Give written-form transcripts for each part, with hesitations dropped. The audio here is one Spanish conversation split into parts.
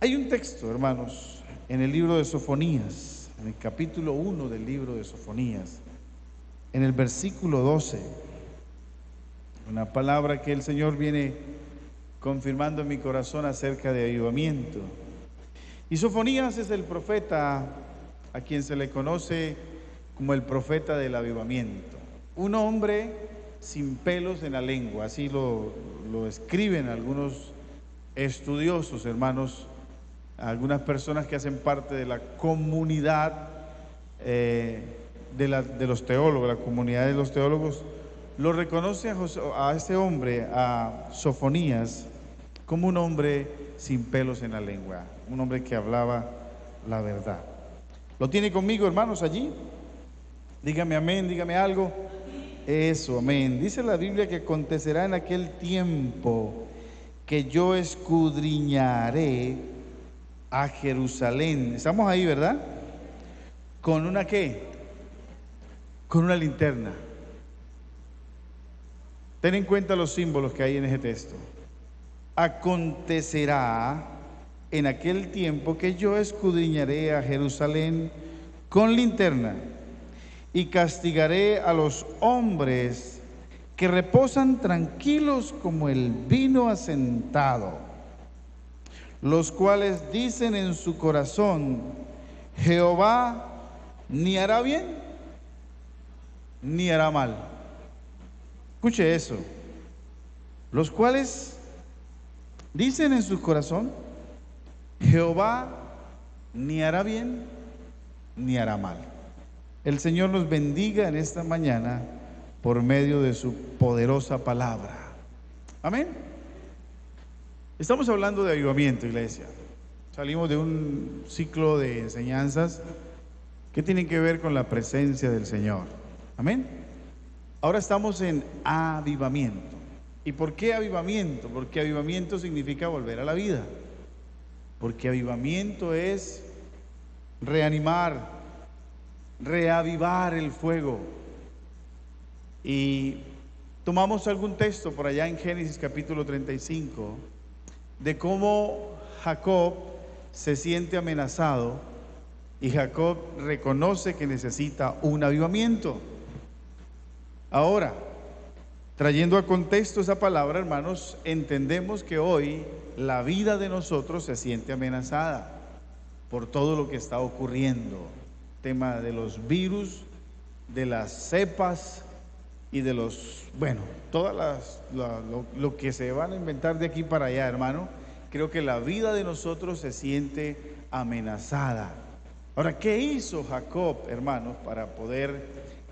Hay un texto, hermanos, en el libro de Sofonías, en el capítulo 1 del libro de Sofonías, en el versículo 12, una palabra que el Señor viene confirmando en mi corazón acerca de avivamiento. Y Sofonías es el profeta a quien se le conoce como el profeta del avivamiento. Un hombre sin pelos en la lengua, así lo escriben algunos estudiosos, hermanos, algunas personas que hacen parte de la comunidad de los teólogos, la comunidad de los teólogos, lo reconoce a este hombre, a Sofonías, como un hombre sin pelos en la lengua, un hombre que hablaba la verdad. ¿Lo tiene conmigo, hermanos, allí? Dígame amén, dígame algo. Eso, amén. Dice la Biblia que acontecerá en aquel tiempo que yo escudriñaré a Jerusalén. Estamos ahí, ¿verdad? ¿Con una qué? Con una linterna. Ten en cuenta los símbolos que hay en ese texto. Acontecerá en aquel tiempo que yo escudriñaré a Jerusalén con linterna y castigaré a los hombres que reposan tranquilos como el vino asentado, los cuales dicen en su corazón: Jehová ni hará bien ni hará mal. Escuche eso. Los cuales dicen en su corazón: Jehová ni hará bien ni hará mal. El Señor nos bendiga en esta mañana por medio de su poderosa palabra. Amén. Estamos hablando de avivamiento, iglesia. Salimos de un ciclo de enseñanzas que tienen que ver con la presencia del Señor. Amén. Ahora estamos en avivamiento. ¿Y por qué avivamiento? Porque avivamiento significa volver a la vida. Porque avivamiento es reanimar, reavivar el fuego. Y tomamos algún texto por allá en Génesis capítulo 35 de cómo Jacob se siente amenazado y Jacob reconoce que necesita un avivamiento. Ahora, trayendo a contexto esa palabra, hermanos, entendemos que hoy la vida de nosotros se siente amenazada por todo lo que está ocurriendo. Tema de los virus, de las cepas y de los, lo que se van a inventar de aquí para allá, hermano. Creo que la vida de nosotros se siente amenazada. Ahora, ¿qué hizo Jacob, hermanos, para poder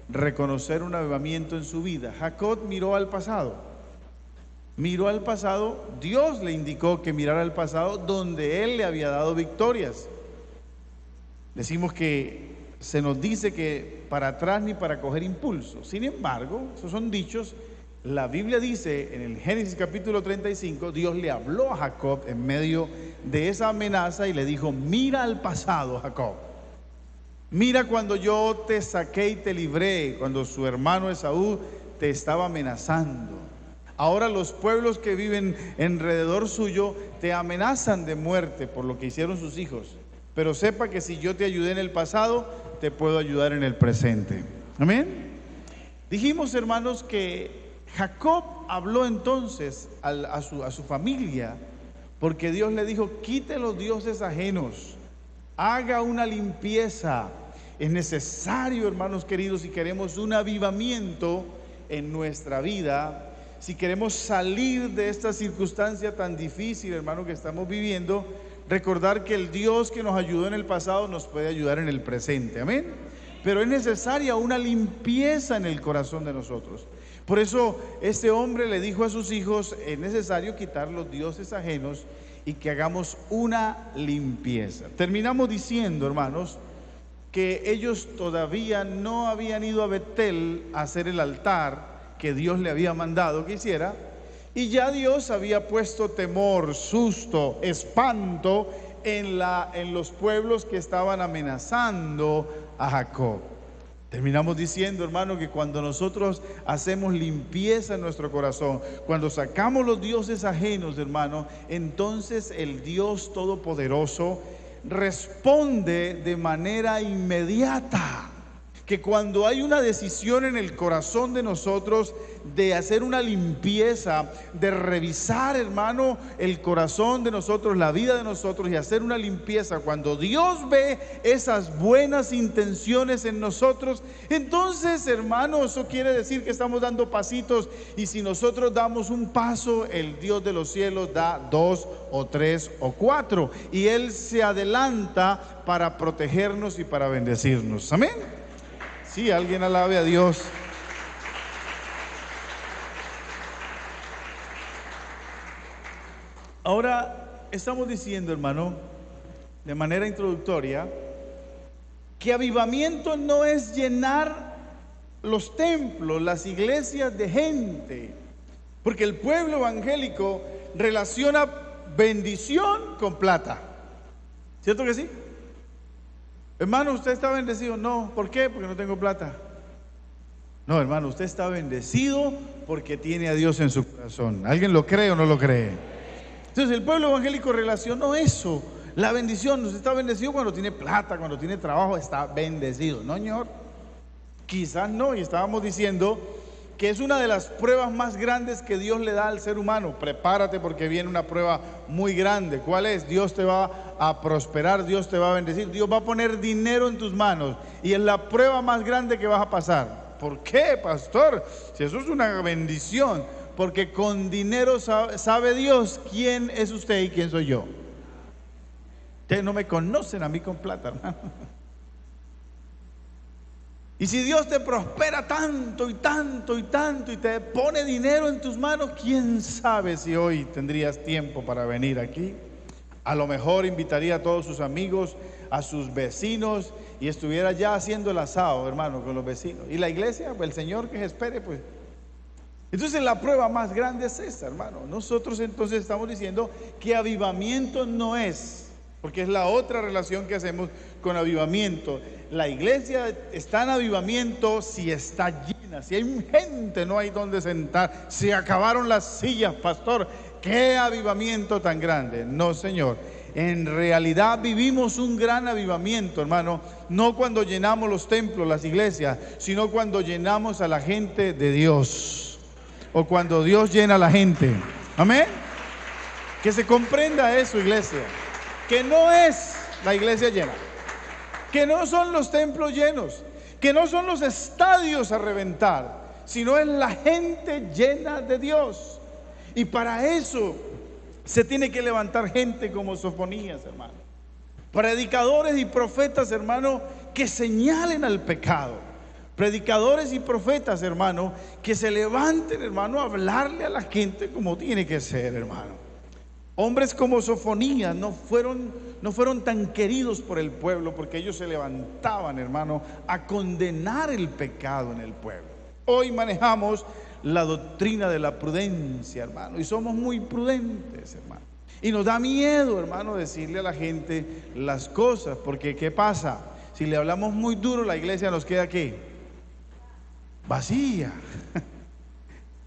reconocer un avivamiento en su vida? Jacob miró al pasado. Miró al pasado. Dios le indicó que mirara al pasado donde él le había dado victorias. Decimos que se nos dice que para atrás ni para coger impulso. Sin embargo, esos son dichos. La Biblia dice en el Génesis capítulo 35, Dios le habló a Jacob en medio de esa amenaza y le dijo: mira al pasado, Jacob. Mira cuando yo te saqué y te libré, cuando su hermano Esaú te estaba amenazando. Ahora los pueblos que viven alrededor suyo te amenazan de muerte por lo que hicieron sus hijos. Pero sepa que si yo te ayudé en el pasado, te puedo ayudar en el presente. Amén. Dijimos, hermanos, que Jacob habló entonces a su familia, porque Dios le dijo: quite los dioses ajenos, haga una limpieza. Es necesario, hermanos queridos, si queremos un avivamiento en nuestra vida, si queremos salir de esta circunstancia tan difícil, hermano, que estamos viviendo, recordar que el Dios que nos ayudó en el pasado nos puede ayudar en el presente. Amén. Pero es necesaria una limpieza en el corazón de nosotros. Por eso este hombre le dijo a sus hijos: es necesario quitar los dioses ajenos y que hagamos una limpieza. Terminamos diciendo, hermanos, que ellos todavía no habían ido a Betel a hacer el altar que Dios le había mandado que hiciera, y ya Dios había puesto temor, susto, espanto en los pueblos que estaban amenazando a Jacob. Terminamos diciendo, hermano, que cuando nosotros hacemos limpieza en nuestro corazón, cuando sacamos los dioses ajenos, hermano, entonces el Dios Todopoderoso responde de manera inmediata. Que cuando hay una decisión en el corazón de nosotros de hacer una limpieza, de revisar, hermano, el corazón de nosotros, la vida de nosotros, y hacer una limpieza, cuando Dios ve esas buenas intenciones en nosotros, entonces, hermano, eso quiere decir que estamos dando pasitos, y si nosotros damos un paso, el Dios de los cielos da 2 o 3 o 4, y Él se adelanta para protegernos y para bendecirnos. Amén. Sí, alguien alabe a Dios. Ahora estamos diciendo, hermano, de manera introductoria, que avivamiento no es llenar los templos, las iglesias de gente, porque el pueblo evangélico relaciona bendición con plata. ¿Cierto que sí? Hermano, ¿usted está bendecido? No. ¿Por qué? Porque no tengo plata. No, hermano, usted está bendecido porque tiene a Dios en su corazón. ¿Alguien lo cree o no lo cree? Entonces el pueblo evangélico relacionó eso, la bendición. Usted está bendecido cuando tiene plata, cuando tiene trabajo, está bendecido. No, señor, quizás no. Y estábamos diciendo que es una de las pruebas más grandes que Dios le da al ser humano. Prepárate porque viene una prueba muy grande. ¿Cuál es? Dios te va a prosperar, Dios te va a bendecir, Dios va a poner dinero en tus manos, y es la prueba más grande que vas a pasar. ¿Por qué, pastor? Si eso es una bendición, porque con dinero sabe Dios quién es usted y quién soy yo. Ustedes no me conocen a mí con plata, hermano. Y si Dios te prospera tanto y tanto y tanto y te pone dinero en tus manos, quién sabe si hoy tendrías tiempo para venir aquí. A lo mejor invitaría a todos sus amigos, a sus vecinos, y estuviera ya haciendo el asado, hermano, con los vecinos. Y la iglesia, pues el Señor que espere, pues. Entonces la prueba más grande es esta, hermano. Nosotros entonces estamos diciendo que avivamiento no es, porque es la otra relación que hacemos con avivamiento. La iglesia está en avivamiento si está llena, si hay gente, no hay donde sentar, se acabaron las sillas, pastor. ¡Qué avivamiento tan grande! No, Señor. En realidad vivimos un gran avivamiento, hermano, no cuando llenamos los templos, las iglesias, sino cuando llenamos a la gente de Dios, o cuando Dios llena a la gente. Amén. Que se comprenda eso, iglesia, que no es la iglesia llena, que no son los templos llenos, que no son los estadios a reventar, sino es la gente llena de Dios. Y para eso se tiene que levantar gente como Sofonías, hermano. Predicadores y profetas, hermano, que señalen al pecado. Predicadores y profetas, hermano, que se levanten, hermano, a hablarle a la gente como tiene que ser, hermano. Hombres como Sofonías no fueron tan queridos por el pueblo, porque ellos se levantaban, hermano, a condenar el pecado en el pueblo. Hoy manejamos la doctrina de la prudencia, hermano, y somos muy prudentes, hermano, y nos da miedo, hermano, decirle a la gente las cosas, porque ¿qué pasa? Si le hablamos muy duro, la iglesia nos queda ¿qué? Vacía.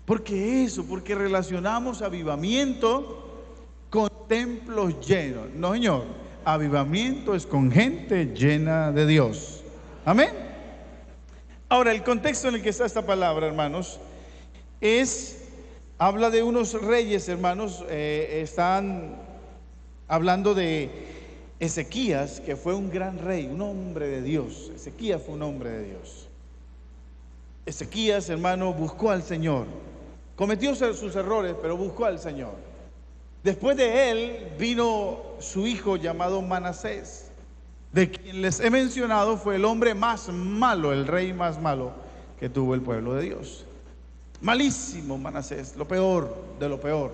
Porque relacionamos avivamiento con templos llenos. No, señor, avivamiento es con gente llena de Dios. Amén. Ahora, el contexto en el que está esta palabra, hermanos, habla de unos reyes, hermanos. Están hablando de Ezequías, que fue un gran rey, un hombre de Dios. Ezequías fue un hombre de Dios. Ezequías, hermano, buscó al Señor. Cometió sus errores, pero buscó al Señor. Después de él vino su hijo llamado Manasés, de quien les he mencionado fue el hombre más malo, el rey más malo que tuvo el pueblo de Dios. Malísimo Manasés, lo peor de lo peor.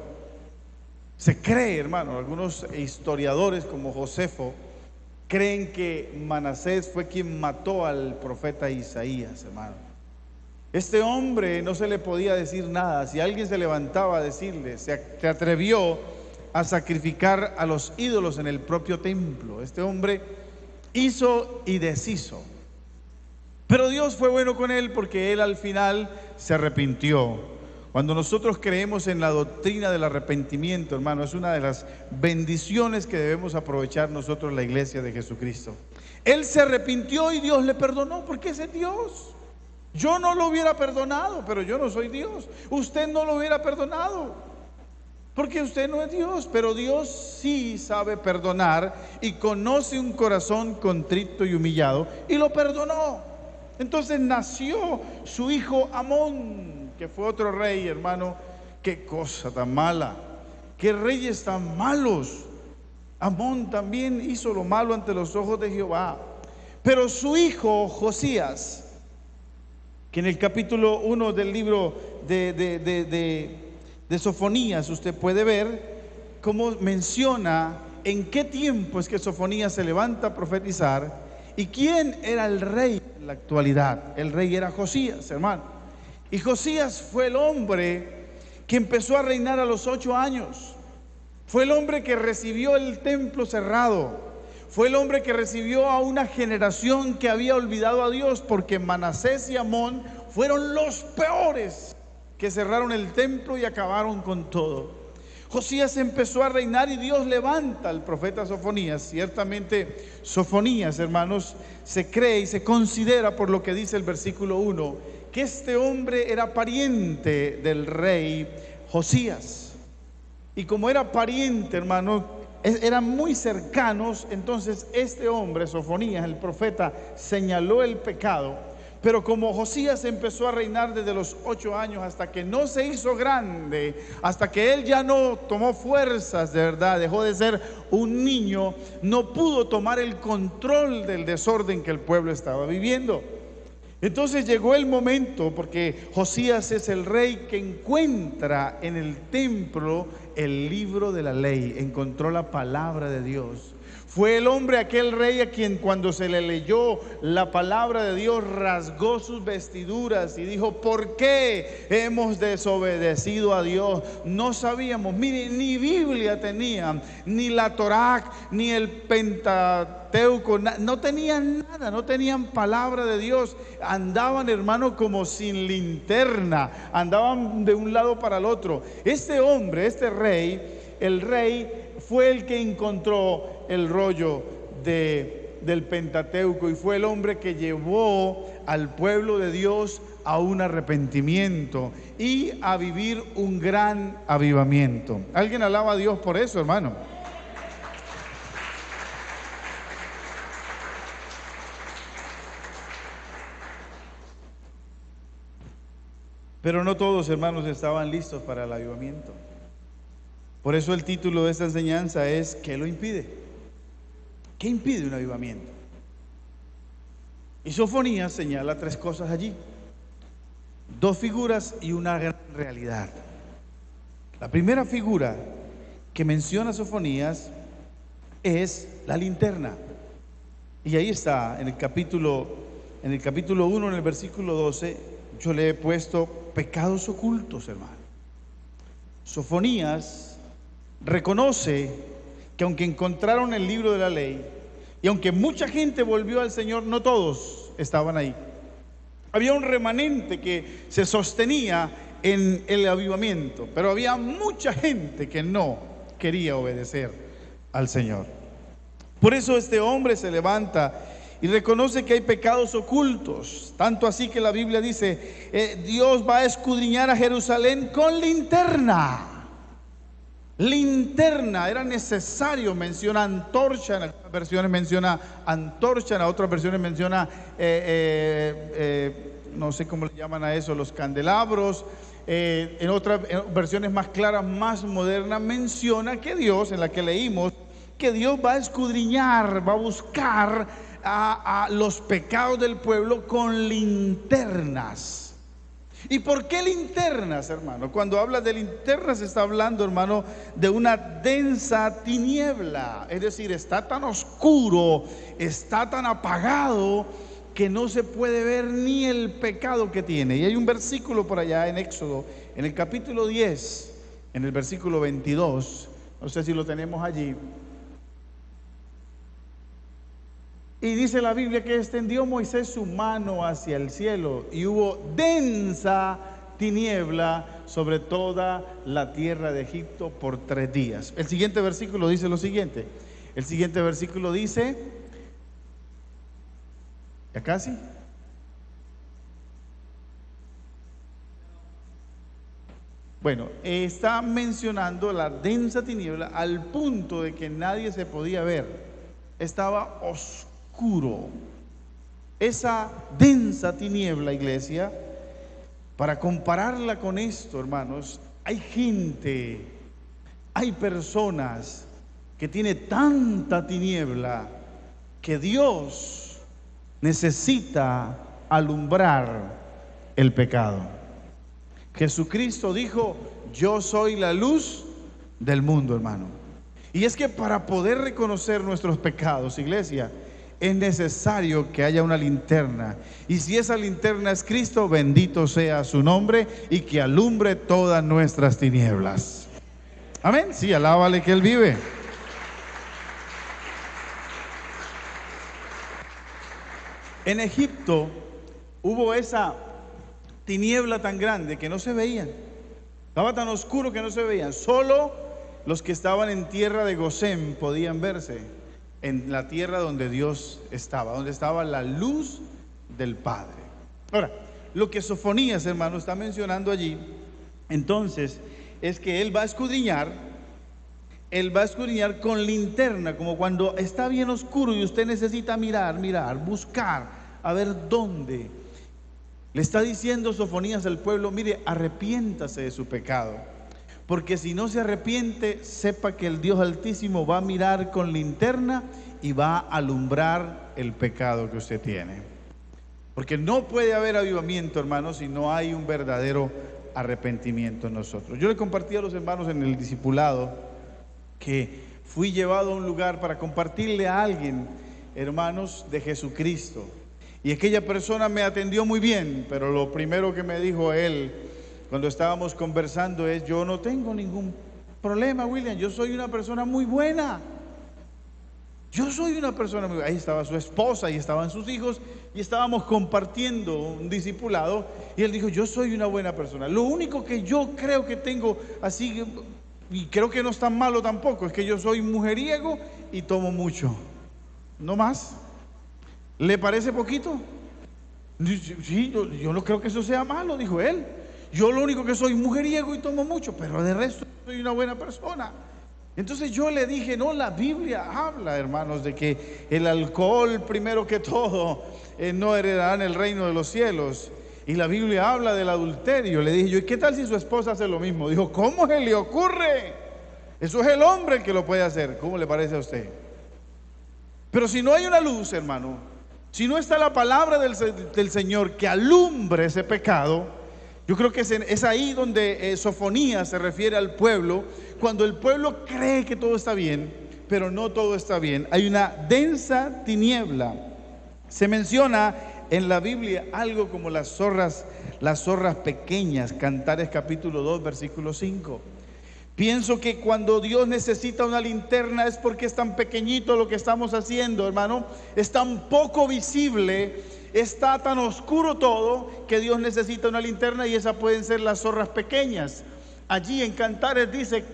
Se cree, hermano, algunos historiadores como Josefo creen que Manasés fue quien mató al profeta Isaías, hermano. Este hombre no se le podía decir nada. Si alguien se levantaba a decirle, se atrevió a sacrificar a los ídolos en el propio templo. Este hombre hizo y deshizo. Pero Dios fue bueno con él porque él al final se arrepintió. Cuando nosotros creemos en la doctrina del arrepentimiento, hermano, es una de las bendiciones que debemos aprovechar nosotros, la iglesia de Jesucristo. Él se arrepintió y Dios le perdonó porque ese es Dios. Yo no lo hubiera perdonado, pero yo no soy Dios. Usted no lo hubiera perdonado porque usted no es Dios, pero Dios sí sabe perdonar y conoce un corazón contrito y humillado y lo perdonó. Entonces nació su hijo Amón, que fue otro rey, hermano. Qué cosa tan mala, qué reyes tan malos. Amón también hizo lo malo ante los ojos de Jehová. Pero su hijo Josías, que en el capítulo 1 del libro de Sofonías usted puede ver cómo menciona en qué tiempo es que Sofonías se levanta a profetizar y quién era el rey en la actualidad. El rey era Josías, hermano. Y Josías fue el hombre que empezó a reinar a los 8 años. Fue el hombre que recibió el templo cerrado. Fue el hombre que recibió a una generación que había olvidado a Dios, porque Manasés y Amón fueron los peores que cerraron el templo y acabaron con todo. Josías empezó a reinar y Dios levanta al profeta Sofonías. Ciertamente Sofonías, hermanos, se cree y se considera, por lo que dice el versículo 1, que este hombre era pariente del rey Josías. Y como era pariente, hermano, eran muy cercanos. Entonces este hombre, Sofonías, el profeta, señaló el pecado. Pero como Josías empezó a reinar desde los 8 años hasta que no se hizo grande, hasta que él ya no tomó fuerzas de verdad, dejó de ser un niño, no pudo tomar el control del desorden que el pueblo estaba viviendo. Entonces llegó el momento, porque Josías es el rey que encuentra en el templo el libro de la ley, encontró la palabra de Dios. Fue el hombre, aquel rey, a quien cuando se le leyó la palabra de Dios rasgó sus vestiduras y dijo: ¿por qué hemos desobedecido a Dios? No sabíamos. Mire, ni Biblia tenían, ni la Torá, ni el Pentateuco, no tenían nada, no tenían palabra de Dios. Andaban, hermano, como sin linterna, andaban de un lado para el otro. Este hombre, este rey, el rey fue el que encontró el rollo del Pentateuco y fue el hombre que llevó al pueblo de Dios a un arrepentimiento y a vivir un gran avivamiento. ¿Alguien alaba a Dios por eso, hermano? Pero no todos, hermanos, estaban listos para el avivamiento. Por eso el título de esta enseñanza es: ¿qué lo impide? ¿Qué impide un avivamiento? Y Sofonías señala 3 cosas allí: 2 figuras y una gran realidad. La primera figura que menciona Sofonías es la linterna. Y ahí está, en el capítulo 1, en el versículo 12, yo le he puesto pecados ocultos, hermano. Sofonías reconoce que aunque encontraron el libro de la ley y aunque mucha gente volvió al Señor, no todos estaban ahí. Había un remanente que se sostenía en el avivamiento, pero había mucha gente que no quería obedecer al Señor. Por eso este hombre se levanta y reconoce que hay pecados ocultos, tanto así que la Biblia dice: Dios va a escudriñar a Jerusalén con linterna. Linterna, era necesario, menciona antorcha, en algunas versiones menciona antorcha, en otras versiones menciona, no sé cómo le llaman a eso, los candelabros. En otras versiones más claras, más modernas, menciona que Dios, en la que leímos, que Dios va a escudriñar, va a buscar a los pecados del pueblo con linternas. ¿Y por qué linternas, hermano? Cuando habla de linternas está hablando, hermano, de una densa tiniebla. Es decir, está tan oscuro, está tan apagado que no se puede ver ni el pecado que tiene. Y hay un versículo por allá en Éxodo, en el capítulo 10, en el versículo 22, no sé si lo tenemos allí. Y dice la Biblia que extendió Moisés su mano hacia el cielo y hubo densa tiniebla sobre toda la tierra de Egipto por 3 días. El siguiente versículo dice lo siguiente. El siguiente versículo dice, ¿ya casi? Bueno, está mencionando la densa tiniebla al punto de que nadie se podía ver. Estaba oscuro. Esa densa tiniebla, iglesia, para compararla con esto, hermanos, hay gente, hay personas que tiene tanta tiniebla que Dios necesita alumbrar el pecado. Jesucristo dijo, yo soy la luz del mundo, hermano. Y es que para poder reconocer nuestros pecados, iglesia, es necesario que haya una linterna. Y si esa linterna es Cristo, bendito sea su nombre y que alumbre todas nuestras tinieblas. Amén. Sí, alábale que Él vive. En Egipto hubo esa tiniebla tan grande que no se veían. Estaba tan oscuro que no se veían. Solo los que estaban en tierra de Gosén podían verse, en la tierra donde Dios estaba, donde estaba la luz del Padre. Ahora, lo que Sofonías, hermano, está mencionando allí, entonces, es que él va a escudriñar con linterna, como cuando está bien oscuro y usted necesita mirar, buscar, a ver dónde. Le está diciendo Sofonías al pueblo, mire, arrepiéntase de su pecado, porque si no se arrepiente, sepa que el Dios Altísimo va a mirar con linterna y va a alumbrar el pecado que usted tiene. Porque no puede haber avivamiento, hermanos, si no hay un verdadero arrepentimiento en nosotros. Yo le compartí a los hermanos en el discipulado que fui llevado a un lugar para compartirle a alguien, hermanos, de Jesucristo. Y aquella persona me atendió muy bien, pero lo primero que me dijo él cuando estábamos conversando es, yo no tengo ningún problema, William, yo soy una persona muy buena. Yo soy una persona muy buena. Ahí estaba su esposa y estaban sus hijos y estábamos compartiendo un discipulado y él dijo, yo soy una buena persona. Lo único que yo creo que tengo así, y creo que no es tan malo tampoco, es que yo soy mujeriego y tomo mucho. No más. ¿Le parece poquito? Sí, yo no creo que eso sea malo, dijo él. Yo lo único que soy mujeriego y tomo mucho, pero de resto soy una buena persona. Entonces yo le dije, no, la Biblia habla, hermanos, de que el alcohol, primero que todo, no heredará en el reino de los cielos. Y la Biblia habla del adulterio. Le dije yo, ¿y qué tal si su esposa hace lo mismo? Dijo, ¿cómo se le ocurre? Eso es el hombre el que lo puede hacer. ¿Cómo le parece a usted? Pero si no hay una luz, hermano, si no está la palabra del Señor que alumbre ese pecado, yo creo que es ahí donde Sofonías se refiere al pueblo, cuando el pueblo cree que todo está bien, pero no todo está bien. Hay una densa tiniebla. Se menciona en la Biblia algo como las zorras pequeñas, Cantares capítulo 2, versículo 5. Pienso que cuando Dios necesita una linterna es porque es tan pequeñito lo que estamos haciendo, hermano. Es tan poco visible, está tan oscuro todo, que Dios necesita una linterna y esas pueden ser las zorras pequeñas. Allí en Cantares dice,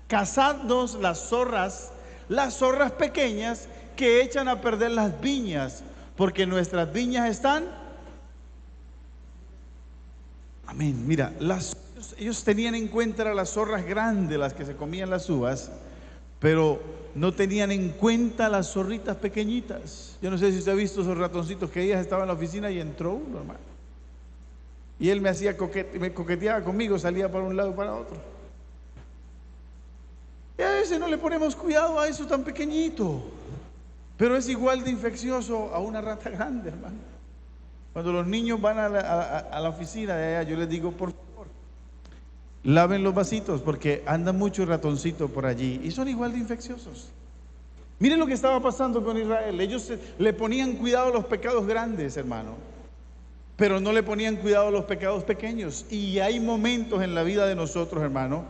cazadnos las zorras pequeñas que echan a perder las viñas, porque nuestras viñas están... Amén. Mira, ellos tenían en cuenta las zorras grandes, las que se comían las uvas, pero no tenían en cuenta las zorritas pequeñitas. Yo no sé si usted ha visto esos ratoncitos que ella estaba en la oficina y entró uno, hermano. Y él me coqueteaba conmigo, salía para un lado y para otro. Y a veces no le ponemos cuidado a eso tan pequeñito, pero es igual de infeccioso a una rata grande, hermano. Cuando los niños van a la oficina de allá, yo les digo, por favor, laven los vasitos porque anda mucho ratoncito por allí y son igual de infecciosos. Miren lo que estaba pasando con Israel. Ellos le ponían cuidado a los pecados grandes, hermano, pero no le ponían cuidado a los pecados pequeños. Y hay momentos en la vida de nosotros, hermano,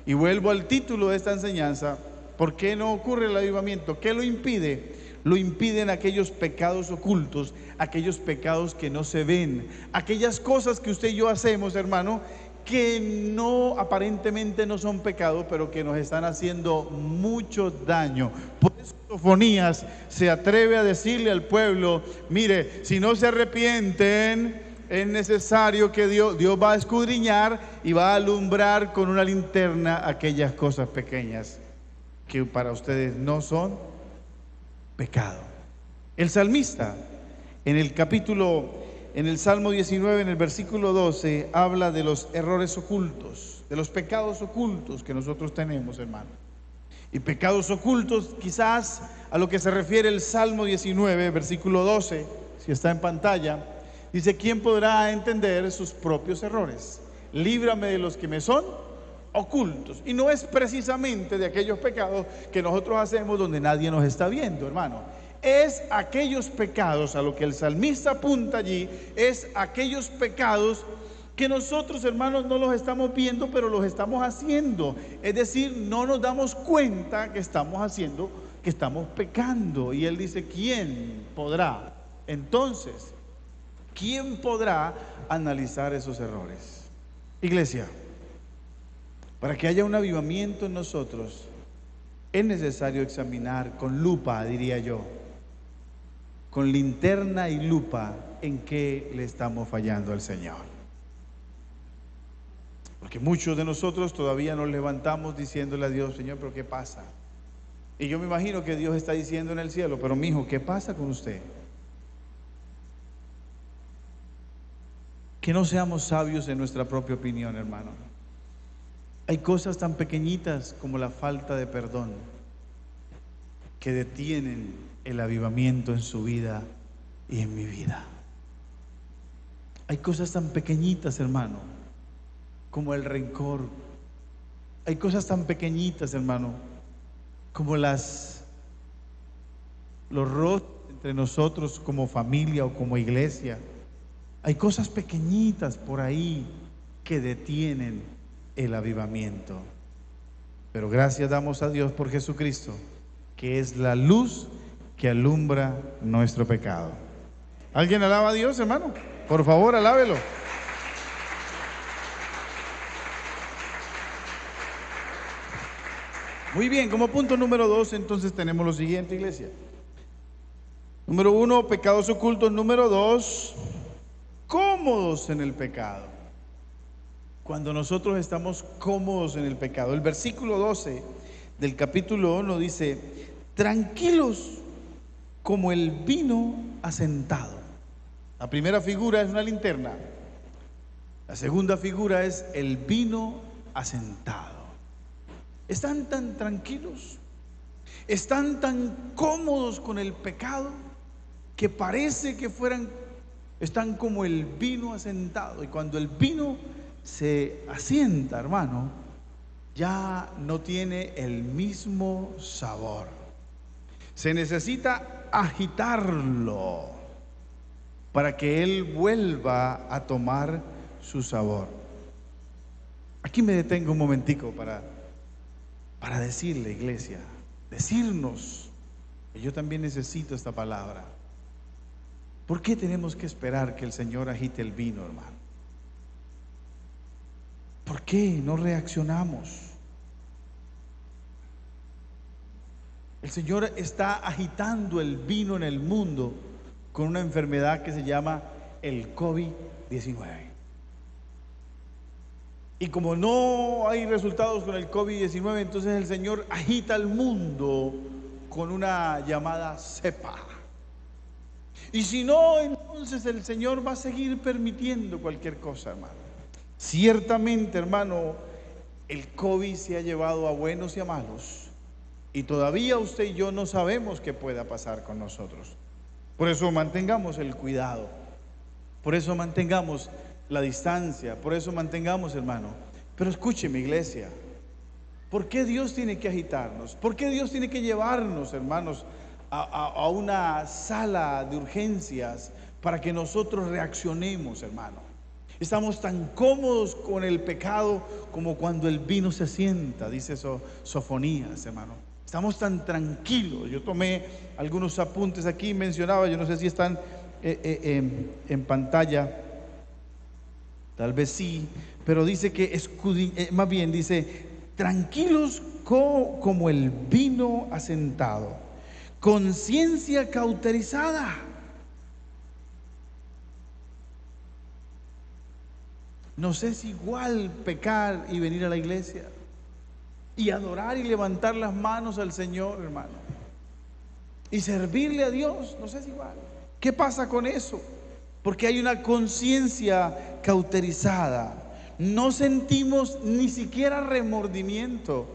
y vuelvo al título de esta enseñanza, ¿por qué no ocurre el avivamiento? ¿Qué lo impide? lo impiden aquellos pecados ocultos, aquellos pecados que no se ven, aquellas cosas que usted y yo hacemos, hermano, que no, aparentemente no son pecados, pero que nos están haciendo mucho daño. Por eso Sofonías se atreve a decirle al pueblo: mire, si no se arrepienten, es necesario que Dios va a escudriñar y va a alumbrar con una linterna aquellas cosas pequeñas que para ustedes no son pecado. El salmista en el Salmo 19, en el versículo 12, habla de los errores ocultos, de los pecados ocultos que nosotros tenemos, hermano. Y pecados ocultos, quizás a lo que se refiere el Salmo 19, versículo 12, si está en pantalla, dice: ¿quién podrá entender sus propios errores? Líbrame de los que me son ocultos. Y no es precisamente de aquellos pecados que nosotros hacemos donde nadie nos está viendo, hermano. Es aquellos pecados, a lo que el salmista apunta allí, es aquellos pecados que nosotros, hermanos, no los estamos viendo, pero los estamos haciendo. Es decir, no nos damos cuenta que estamos haciendo, que estamos pecando. Y él dice: ¿quién podrá? Entonces, ¿quién podrá analizar esos errores? Iglesia, para que haya un avivamiento en nosotros, es necesario examinar con lupa, diría yo, con linterna y lupa, en qué le estamos fallando al Señor. Porque muchos de nosotros todavía nos levantamos diciéndole a Dios: Señor, ¿pero qué pasa? Y yo me imagino que Dios está diciendo en el cielo: pero mi hijo, ¿qué pasa con usted? Que no seamos sabios en nuestra propia opinión, hermano. Hay cosas tan pequeñitas como la falta de perdón que detienen el avivamiento en su vida y en mi vida. Hay cosas tan pequeñitas, hermano, como el rencor. Hay cosas tan pequeñitas, hermano, como los roces entre nosotros como familia o como iglesia. Hay cosas pequeñitas por ahí que detienen el avivamiento. Pero gracias damos a Dios por Jesucristo, que es la luz que alumbra nuestro pecado. ¿Alguien alaba a Dios, hermano? Por favor, alábelo. Muy bien, como punto número 2, entonces tenemos lo siguiente, iglesia. Número 1, pecados ocultos. Número 2, cómodos en el pecado. Cuando nosotros estamos cómodos en el pecado. El versículo 12 del capítulo 1 dice: tranquilos como el vino asentado. La primera figura es una linterna. La segunda figura es el vino asentado. Están tan tranquilos, están tan cómodos con el pecado, que parece que están como el vino asentado. Y cuando el vino se asienta, hermano, ya no tiene el mismo sabor. Se necesita agitarlo para que él vuelva a tomar su sabor. Aquí me detengo un momentico para decirle, iglesia, decirnos que yo también necesito esta palabra. ¿Por qué tenemos que esperar que el Señor agite el vino, hermano? ¿Por qué no reaccionamos? El Señor está agitando el vino en el mundo con una enfermedad que se llama el COVID-19. Y como no hay resultados con el COVID-19, entonces el Señor agita el mundo con una llamada cepa. Y si no, entonces el Señor va a seguir permitiendo cualquier cosa, hermano. Ciertamente, hermano, el COVID se ha llevado a buenos y a malos. Y todavía usted y yo no sabemos qué pueda pasar con nosotros. Por eso mantengamos el cuidado. Por eso mantengamos la distancia. Por eso mantengamos, hermano. Pero escúcheme, iglesia. ¿Por qué Dios tiene que agitarnos? ¿Por qué Dios tiene que llevarnos, hermanos, a una sala de urgencias para que nosotros reaccionemos, hermano? Estamos tan cómodos con el pecado como cuando el vino se sienta, dice Sofonías, hermano. Estamos tan tranquilos. Yo tomé algunos apuntes aquí, mencionaba, yo no sé si están en pantalla, tal vez sí, pero dice que más bien dice, tranquilos como el vino asentado, conciencia cauterizada. Nos es igual pecar y venir a la iglesia y adorar y levantar las manos al Señor, hermano, y servirle a Dios. Nos es igual. ¿Qué pasa con eso? Porque hay una conciencia cauterizada. No sentimos ni siquiera remordimiento,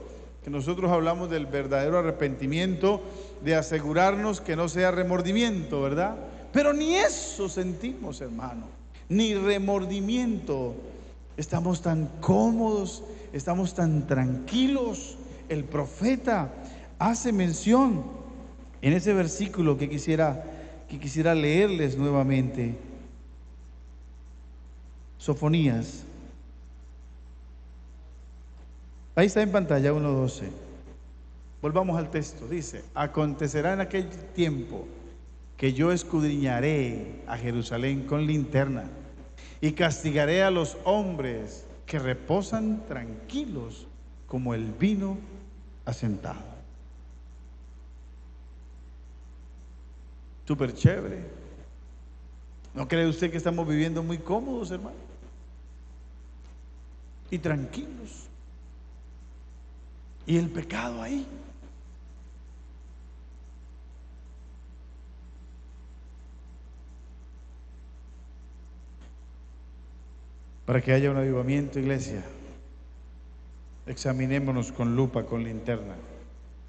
que nosotros hablamos del verdadero arrepentimiento, de asegurarnos que no sea remordimiento, ¿verdad? Pero ni eso sentimos, hermano, ni remordimiento. Estamos tan cómodos, estamos tan tranquilos. El profeta hace mención en ese versículo que quisiera leerles nuevamente. Sofonías. Ahí está en pantalla 1:12. Volvamos al texto. Dice: acontecerá en aquel tiempo que yo escudriñaré a Jerusalén con linterna y castigaré a los hombres que reposan tranquilos como el vino asentado. Súper chévere. ¿No cree usted que estamos viviendo muy cómodos, hermano? Y tranquilos. Y el pecado ahí. Para que haya un avivamiento, iglesia, examinémonos con lupa, con linterna,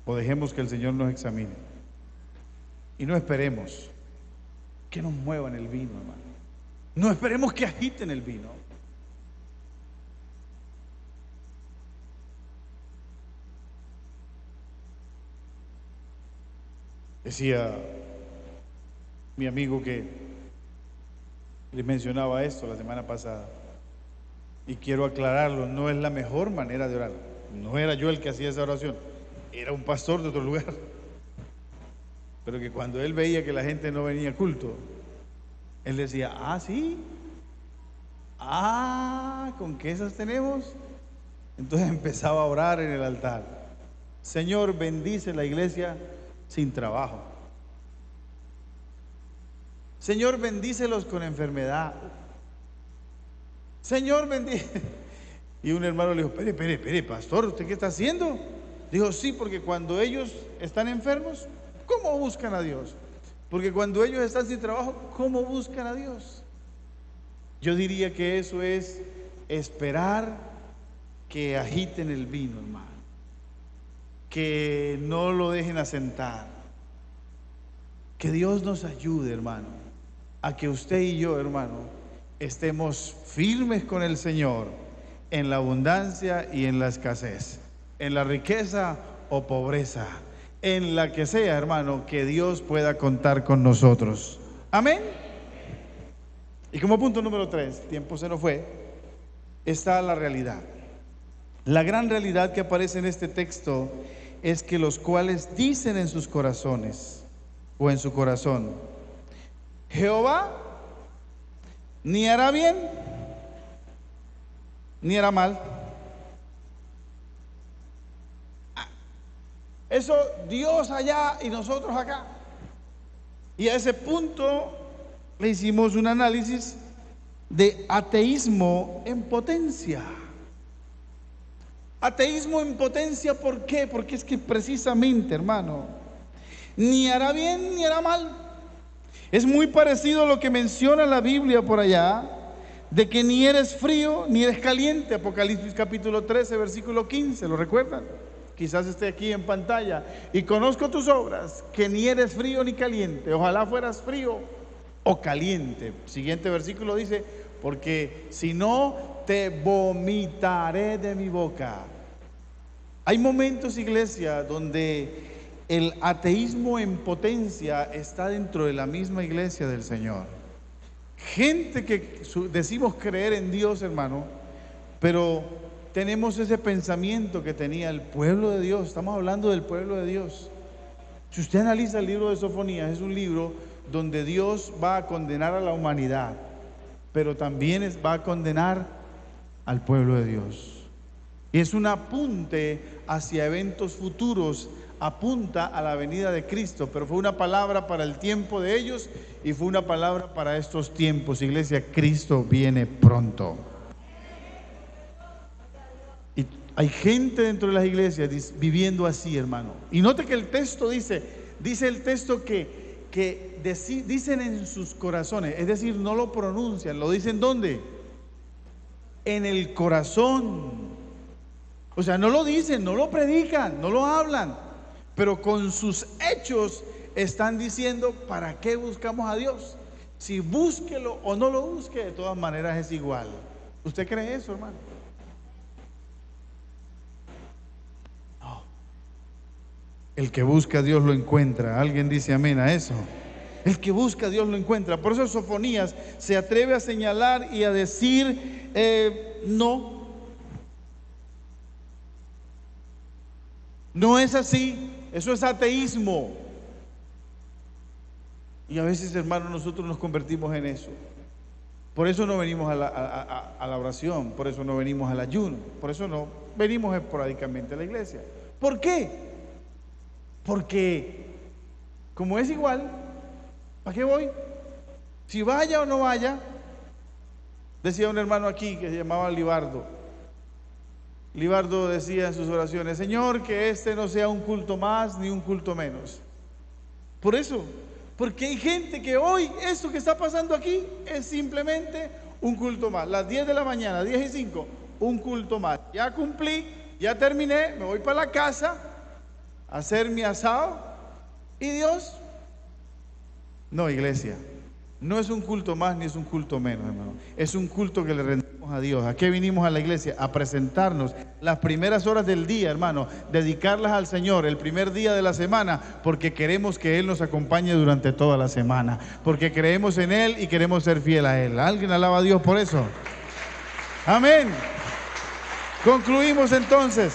o dejemos que el Señor nos examine. Y no esperemos que nos muevan el vino, hermano. No esperemos que agiten el vino. Decía mi amigo que les mencionaba esto la semana pasada, y quiero aclararlo, no es la mejor manera de orar. No era yo el que hacía esa oración, era un pastor de otro lugar, pero que cuando él veía que la gente no venía a culto, él decía: ah, sí, con que esas tenemos. Entonces empezaba a orar en el altar: Señor, bendice la iglesia sin trabajo. Señor, bendícelos con enfermedad. Señor, bendice. Y un hermano le dijo: espere, pastor, ¿usted qué está haciendo? Dijo: sí, porque cuando ellos están enfermos, ¿cómo buscan a Dios? Porque cuando ellos están sin trabajo, ¿cómo buscan a Dios? Yo diría que eso es esperar que agiten el vino, hermano, que no lo dejen asentar. Que Dios nos ayude, hermano, a que usted y yo, hermano, estemos firmes con el Señor en la abundancia y en la escasez, en la riqueza o pobreza, en la que sea, hermano, que Dios pueda contar con nosotros. Amén. Y como punto número 3, el tiempo se nos fue, está la realidad. La gran realidad que aparece en este texto es que los cuales dicen en sus corazones o en su corazón: Jehová ni hará bien ni hará mal. Eso, Dios allá y nosotros acá. Y a ese punto le hicimos un análisis de ateísmo en potencia. Ateísmo en potencia, ¿por qué? Porque es que precisamente, hermano, ni hará bien ni hará mal. Es muy parecido a lo que menciona la Biblia por allá, de que ni eres frío ni eres caliente. Apocalipsis capítulo 13, versículo 15, ¿lo recuerdan? Quizás esté aquí en pantalla. Y conozco tus obras, que ni eres frío ni caliente. Ojalá fueras frío o caliente. Siguiente versículo dice: porque si no, te vomitaré de mi boca. Hay momentos, iglesia, donde el ateísmo en potencia está dentro de la misma iglesia del Señor. Gente que decimos creer en Dios, hermano, pero tenemos ese pensamiento que tenía el pueblo de Dios. Estamos hablando del pueblo de Dios. Si usted analiza el libro de Sofonías, es un libro donde Dios va a condenar a la humanidad, pero también va a condenar al pueblo de Dios. Y es un apunte hacia eventos futuros, apunta a la venida de Cristo, pero fue una palabra para el tiempo de ellos y fue una palabra para estos tiempos. Iglesia, Cristo viene pronto. Y hay gente dentro de las iglesias viviendo así, hermano. Y note que el texto dice el texto que dicen en sus corazones, es decir, no lo pronuncian, lo dicen ¿dónde? En el corazón. O sea, no lo dicen, no lo predican, no lo hablan, pero con sus hechos están diciendo, ¿para qué buscamos a Dios? Si búsquelo o no lo busque, de todas maneras es igual. ¿Usted cree eso, hermano? No. El que busca a Dios lo encuentra. ¿Alguien dice amén a eso? El que busca a Dios lo encuentra. Por eso Sofonías se atreve a señalar y a decir, no. No es así, eso es ateísmo. Y a veces, hermanos, nosotros nos convertimos en eso. Por eso no venimos a la oración, por eso no venimos al ayuno, por eso no venimos esporádicamente a la iglesia. ¿Por qué? Porque como es igual, ¿para qué voy? Si vaya o no vaya, decía un hermano aquí que se llamaba Libardo. Libardo decía en sus oraciones, Señor, que este no sea un culto más ni un culto menos. Por eso, porque hay gente que hoy, esto que está pasando aquí, es simplemente un culto más. Las 10 de la mañana, 10:05, un culto más. Ya cumplí, ya terminé, me voy para la casa a hacer mi asado. ¿Y Dios? No, iglesia, no es un culto más ni es un culto menos, hermano. Es un culto que le rendimos a Dios. ¿A qué vinimos a la iglesia? A presentarnos las primeras horas del día, hermano, dedicarlas al Señor el primer día de la semana, porque queremos que Él nos acompañe durante toda la semana, porque creemos en Él y queremos ser fiel a Él. ¿Alguien alaba a Dios por eso? Amén. Concluimos entonces.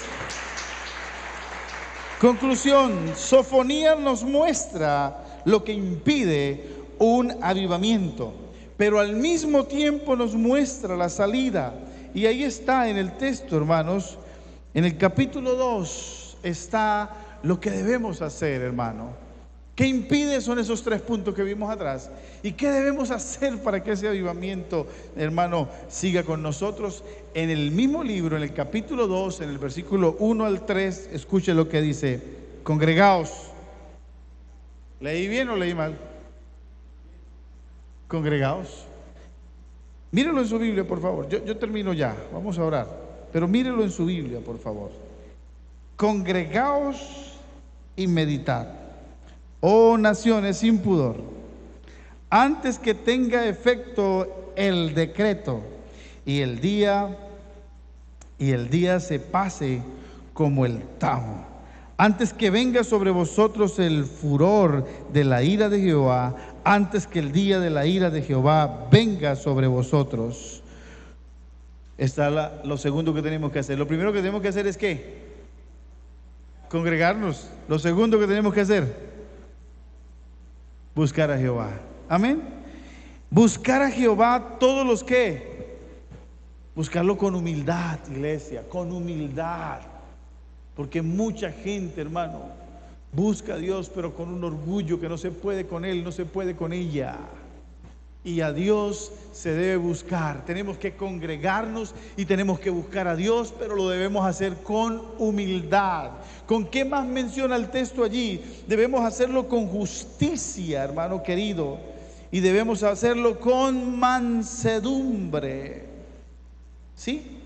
Conclusión, Sofonías nos muestra lo que impide un avivamiento, pero al mismo tiempo nos muestra la salida. Y ahí está en el texto, hermanos, en el capítulo 2 está lo que debemos hacer, hermano. ¿Qué impide? Son esos 3 puntos que vimos atrás. ¿Y qué debemos hacer para que ese avivamiento, hermano, siga con nosotros? En el mismo libro, en el capítulo 2, en el versículo 1 al 3, escuche lo que dice: congregaos. ¿Leí bien o leí mal? Congregaos. Mírelo en su Biblia, por favor. Yo termino ya, vamos a orar, pero mírelo en su Biblia, por favor. Congregaos y meditad, oh naciones sin pudor, antes que tenga efecto el decreto y el día se pase como el tamo, antes que venga sobre vosotros el furor de la ira de Jehová, antes que el día de la ira de Jehová venga sobre vosotros. Está lo segundo que tenemos que hacer. Lo primero que tenemos que hacer es ¿qué? Congregarnos. Lo segundo que tenemos que hacer, buscar a Jehová. Amén. Buscar a Jehová, todos los que buscarlo con humildad, iglesia, con humildad. Porque mucha gente, hermano, busca a Dios, pero con un orgullo que no se puede con él, no se puede con ella. Y a Dios se debe buscar. Tenemos que congregarnos y tenemos que buscar a Dios, pero lo debemos hacer con humildad. ¿Con qué más menciona el texto allí? Debemos hacerlo con justicia, hermano querido, y debemos hacerlo con mansedumbre. ¿Sí?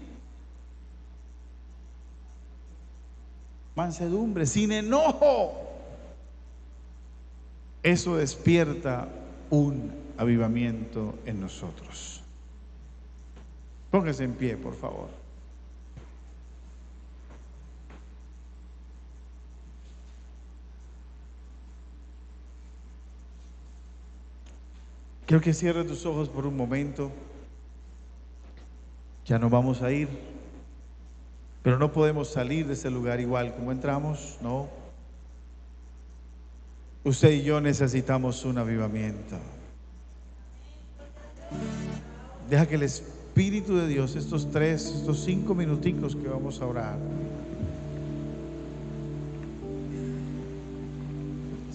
Mansedumbre, sin enojo. Eso despierta un avivamiento en nosotros. Póngase en pie, por favor. Quiero que cierres tus ojos por un momento. Ya nos vamos a ir. Pero no podemos salir de ese lugar igual como entramos, no. Usted y yo necesitamos un avivamiento. Deja que el Espíritu de Dios, estos 5 minuticos que vamos a orar,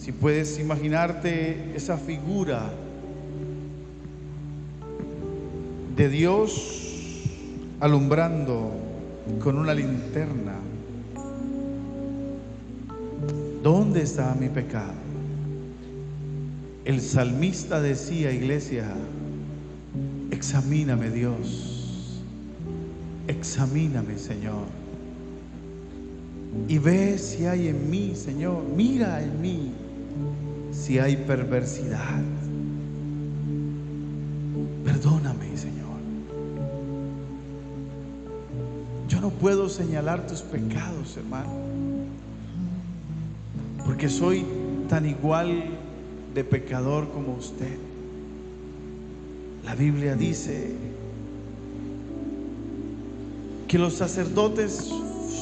si puedes imaginarte esa figura de Dios alumbrando con una linterna. ¿Dónde está mi pecado? El salmista decía, iglesia, examíname, Dios, examíname, Señor, y ve si hay en mí, Señor, mira en mí si hay perversidad. Perdóname, Señor. Yo no puedo señalar tus pecados, hermano, porque soy tan igual de pecador como usted. La Biblia dice que los sacerdotes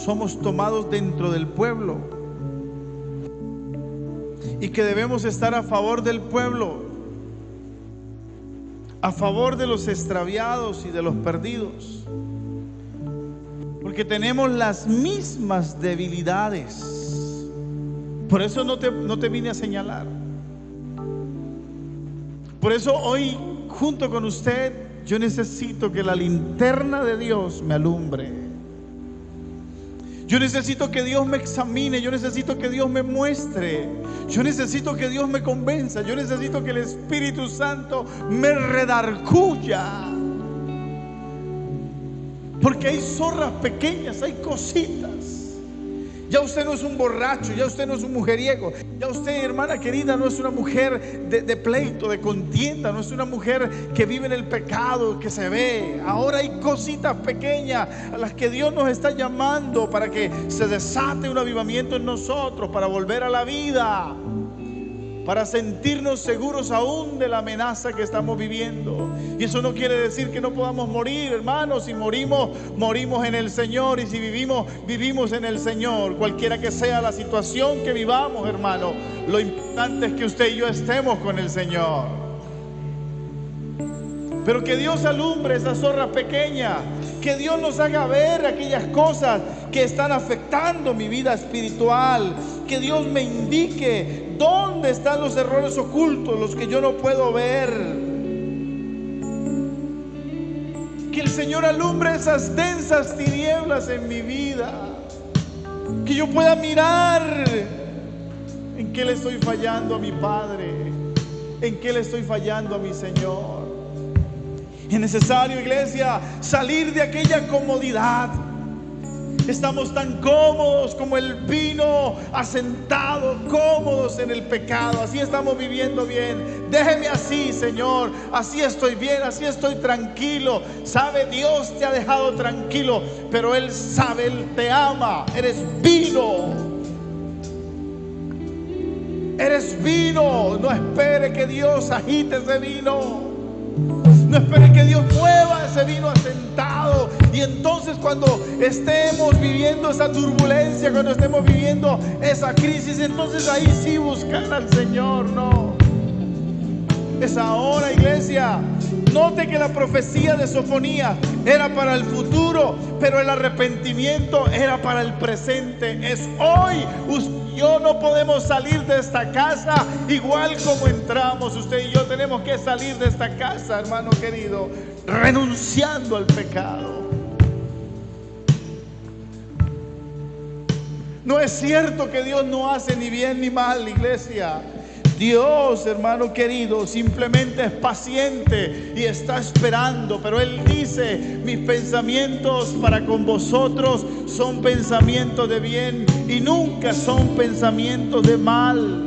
somos tomados dentro del pueblo y que debemos estar a favor del pueblo, a favor de los extraviados y de los perdidos, porque tenemos las mismas debilidades. Por eso no te vine a señalar. Por eso hoy, junto con usted, yo necesito que la linterna de Dios me alumbre. Yo necesito que Dios me examine, yo necesito que Dios me muestre, yo necesito que Dios me convenza, yo necesito que el Espíritu Santo me redarguya. Porque hay zorras pequeñas, hay cositas. Ya usted no es un borracho, ya usted no es un mujeriego, ya usted, hermana querida, no es una mujer de pleito, de contienda, no es una mujer que vive en el pecado, que se ve. Ahora hay cositas pequeñas a las que Dios nos está llamando para que se desate un avivamiento en nosotros, para volver a la vida, para sentirnos seguros aún de la amenaza que estamos viviendo. Y eso no quiere decir que no podamos morir, hermanos. Si morimos, morimos en el Señor, y si vivimos, vivimos en el Señor. Cualquiera que sea la situación que vivamos, hermano, lo importante es que usted y yo estemos con el Señor. Pero que Dios alumbre esa zorra pequeña, que Dios nos haga ver aquellas cosas que están afectando mi vida espiritual, que Dios me indique dónde están los errores ocultos, los que yo no puedo ver. Que el Señor alumbre esas densas tinieblas en mi vida, que yo pueda mirar en qué le estoy fallando a mi Padre, en qué le estoy fallando a mi Señor. Es necesario, iglesia, salir de aquella comodidad. Estamos tan cómodos como el vino, asentados, cómodos en el pecado. Así estamos viviendo bien. Déjeme así, Señor. Así estoy bien, así estoy tranquilo. Sabe, Dios te ha dejado tranquilo, pero Él sabe, Él te ama. Eres vino. Eres vino. No espere que Dios agite ese vino. No espere que Dios mueva ese vino asentado. Y entonces, cuando estemos viviendo esa turbulencia, cuando estemos viviendo esa crisis, entonces ahí sí buscar al Señor. No, es ahora, iglesia. Note que la profecía de Sofonías era para el futuro, pero el arrepentimiento era para el presente. Es hoy. Yo no podemos salir de esta casa igual como entramos. Usted y yo tenemos que salir de esta casa, hermano querido, renunciando al pecado. No es cierto que Dios no hace ni bien ni mal, iglesia. Dios, hermano querido, simplemente es paciente y está esperando. Pero Él dice: mis pensamientos para con vosotros son pensamientos de bien y nunca son pensamientos de mal.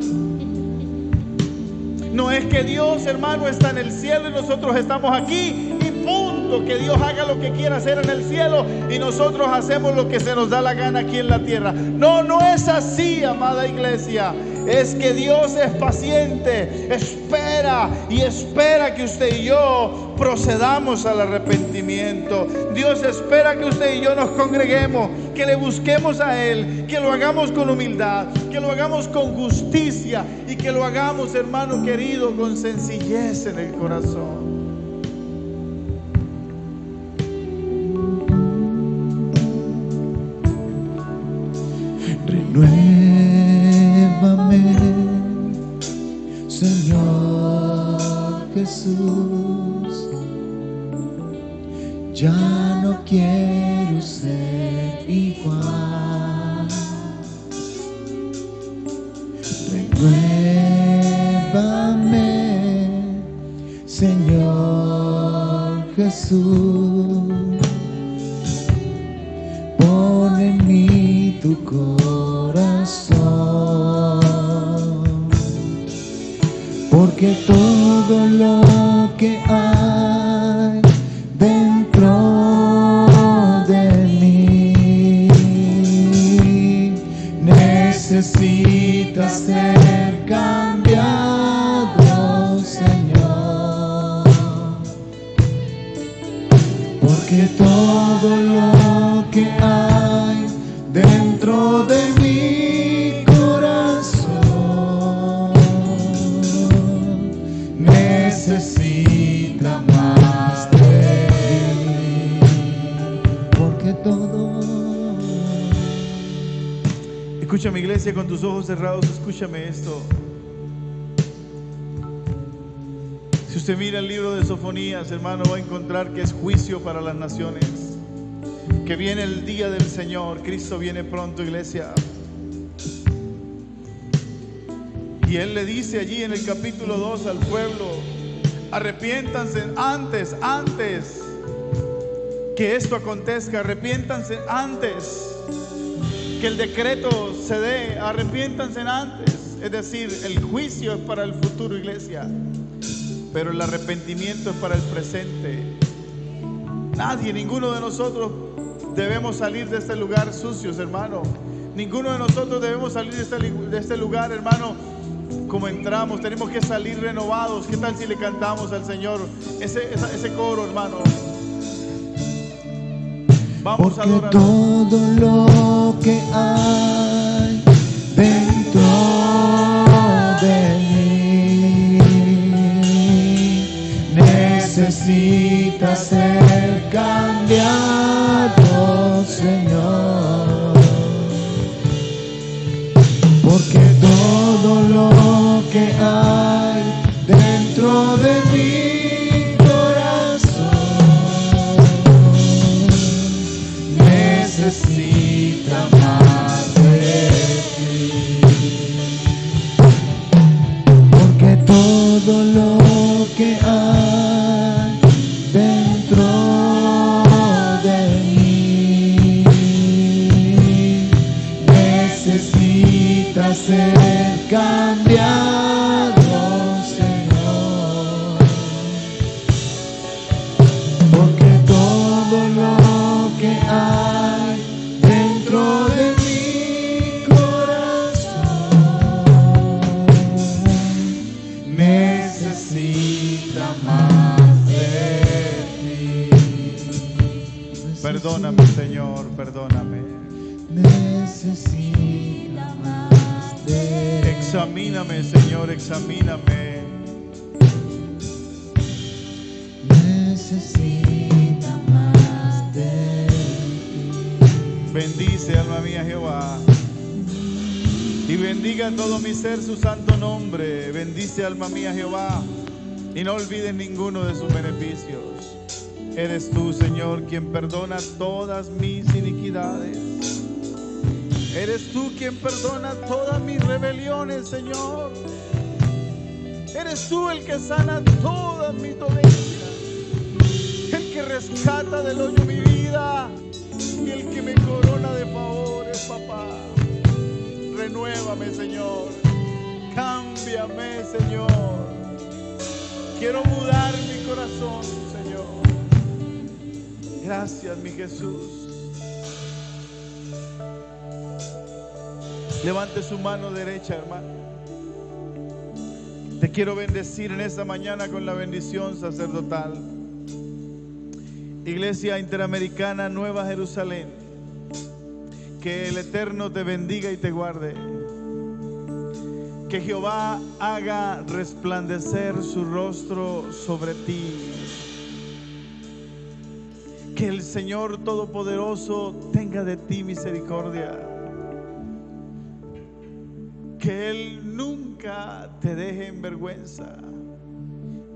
No es que Dios, hermano, está en el cielo y nosotros estamos aquí y punto. Que Dios haga lo que quiera hacer en el cielo y nosotros hacemos lo que se nos da la gana aquí en la tierra. No, no es así, amada iglesia. es que Dios es paciente, espera y espera que usted y yo procedamos al arrepentimiento. Dios espera que usted y yo nos congreguemos, que le busquemos a Él, que lo hagamos con humildad, que lo hagamos con justicia y que lo hagamos, hermano querido, con sencillez en el corazón. Renuévame, Señor Jesús. Ya no quiero ser igual. Renuévame, Señor Jesús. Pon en mí tu corazón, porque todo lo que hay dentro de mí necesita ser cambiado, Señor, porque todo lo que hay dentro de mi corazón necesita más de mí, porque todo. Escúchame, iglesia, con tus ojos cerrados, escúchame esto. Si usted mira el libro de Sofonías, hermano, va a encontrar que es juicio para las naciones, que viene el día del Señor. Cristo viene pronto, iglesia. Y Él le dice allí en el capítulo 2 al pueblo: arrepiéntanse antes que esto acontezca, arrepiéntanse antes que el decreto se dé, arrepiéntanse antes. Es decir, el juicio es para el futuro, iglesia, pero el arrepentimiento es para el presente. Nadie, ninguno de nosotros debemos salir de este lugar sucios, hermano. Ninguno de nosotros debemos salir de este lugar, hermano, como entramos. Tenemos que salir renovados. ¿Qué tal si le cantamos al Señor ese coro, hermano? Vamos a adorar. Todo lo que hay dentro de mí necesita ser cambiado, Señor, porque todo lo que hay dentro de mi corazón necesita más de ti, porque todo lo que hay dentro de mí necesita ser cambiado, Señor, porque todo lo que hay dentro de mi corazón necesita más de ti. Perdóname, Señor, perdóname. Necesita más de ti. Examíname, Señor, examíname. Necesita más de ti. Bendice, alma mía, Jehová, y bendiga todo mi ser su santo nombre. Bendice, alma mía, Jehová, y no olvides ninguno de sus beneficios. Eres tú, Señor, quien perdona todas mis iniquidades. Eres tú quien perdona todas mis rebeliones, Señor. Eres tú el que sana todas mis dolencias, el que rescata del hoyo mi vida y el que me corona de favores, papá. Renuévame, Señor. Cámbiame, Señor. Quiero mudar mi corazón, Señor. Gracias, mi Jesús. Levante su mano derecha, hermano. Te quiero bendecir en esta mañana con la bendición sacerdotal. Iglesia Interamericana Nueva Jerusalén, que el Eterno te bendiga y te guarde. Que Jehová haga resplandecer su rostro sobre ti. Que el Señor Todopoderoso tenga de ti misericordia. Que Él nunca te deje en vergüenza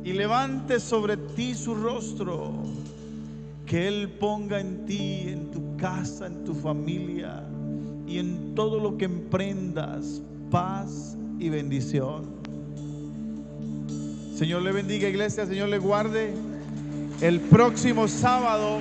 y levante sobre ti su rostro. Que Él ponga en ti, en tu casa, en tu familia y en todo lo que emprendas, paz y bendición. Señor le bendiga, iglesia. Señor le guarde. El próximo sábado